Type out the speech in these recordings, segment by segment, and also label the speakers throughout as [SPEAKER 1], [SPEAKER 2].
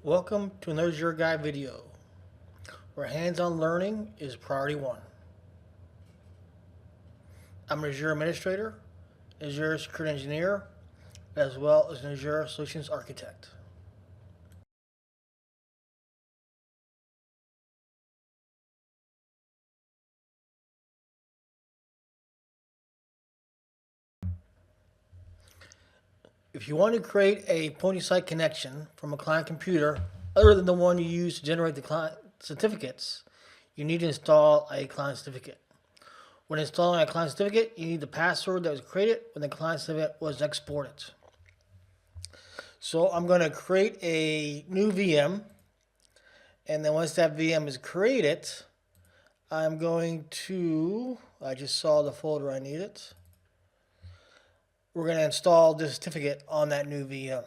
[SPEAKER 1] Welcome to another Azure Guide video, where hands-on learning is priority one. I'm an Azure Administrator, Azure Security Engineer, as well as an Azure Solutions Architect. If you want to create a point-to-site connection from a client computer other than the one you use to generate the client certificates, you need to install a client certificate. When installing a client certificate, you need the password that was created when the client certificate was exported. So I'm going to create a new VM, and then once that VM is created, I'm going to, I just saw the folder I needed. We're going to install this certificate on that new VM.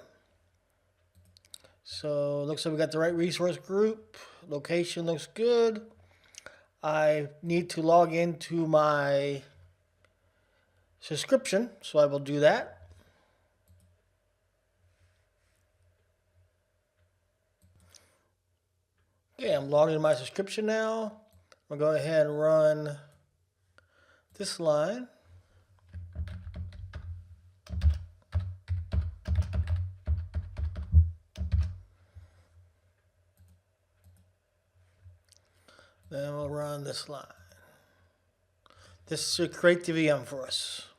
[SPEAKER 1] So it looks like we got the right resource group. Location looks good. I need to log into my subscription, so I will do that. Okay, I'm logged into my subscription now. I'm going to go ahead and run this line. Then we'll run this line. This should create the VM for us.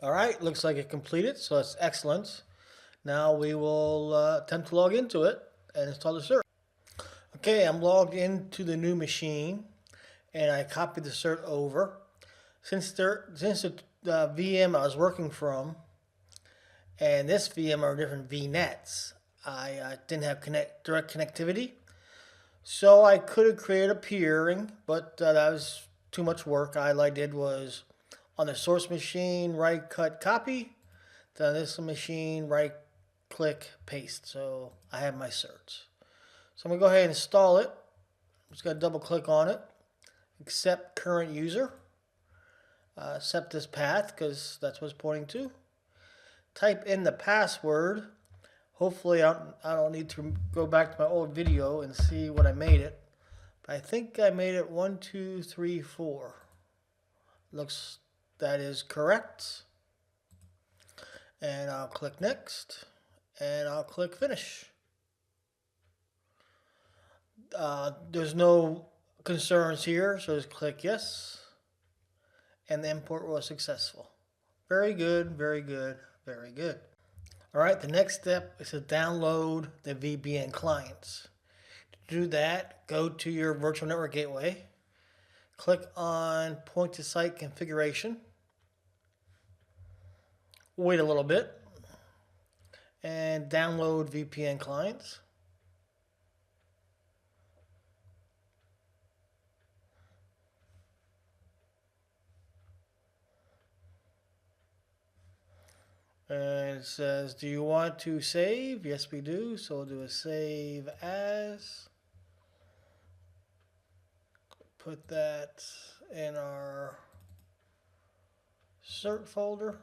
[SPEAKER 1] All right, looks like it completed, so that's excellent. Now we will attempt to log into it and install the cert. Okay, I'm logged into the new machine, and I copied the cert over. Since the VM I was working from and this VM are different VNets, I didn't have direct connectivity, so I could have created a peering, but that was too much work. All I did was on the source machine, right cut copy. Then this machine, right click paste. So I have my certs. So I'm gonna go ahead and install it. I'm just gonna double click on it. Accept current user. Accept this path because that's what it's pointing to. Type in the password. Hopefully I don't need to go back to my old video and see what I made it. But I think I made it 1, 2, 3, 4. Looks that is correct. And I'll click next. And I'll click finish. There's no concerns here, so just click yes. And the import was successful. Very good, very good, very good. All right, the next step is to download the VPN clients. To do that, go to your virtual network gateway, click on point to site configuration, wait a little bit, and download VPN clients. And it says, do you want to save? Yes, we do. So we'll do a save as. Put that in our cert folder.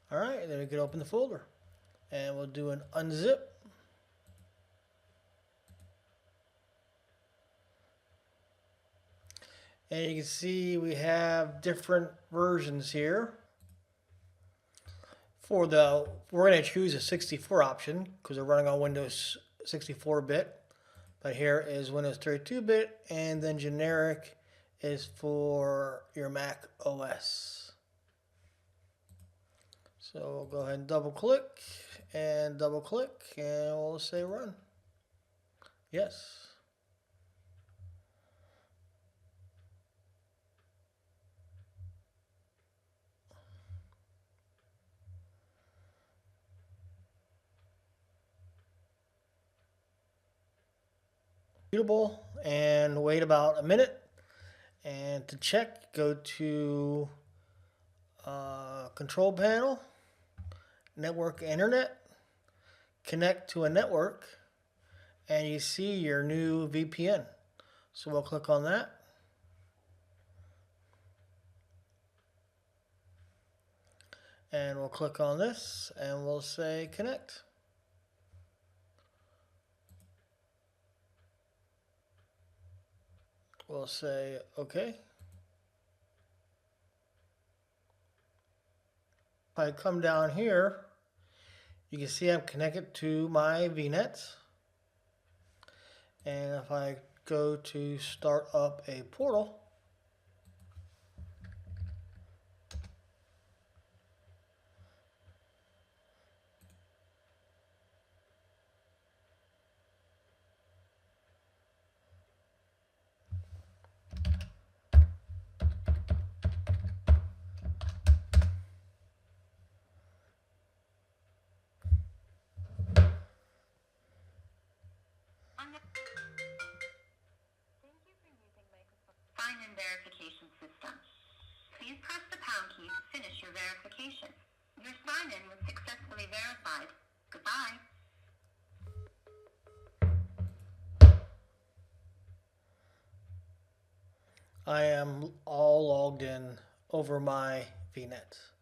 [SPEAKER 1] All right, then we can open the folder. And we'll do an unzip. And you can see we have different versions here. We're going to choose a 64 option because we're running on Windows 64-bit. But here is Windows 32-bit, and then generic is for your Mac OS. So we'll go ahead and double click, and we'll say run. Yes. And wait about a minute. And to check, go to control panel, network internet, connect to a network, and you see your new VPN. So we'll click on that. And we'll click on this and we'll say connect. We'll say OK. If I come down here, you can see I'm connected to my VNet. And if I go to start up a portal,
[SPEAKER 2] Sign-in verification system. Please press the pound key to finish your verification. Your sign-in was successfully verified. Goodbye.
[SPEAKER 1] I am all logged in over my VNet.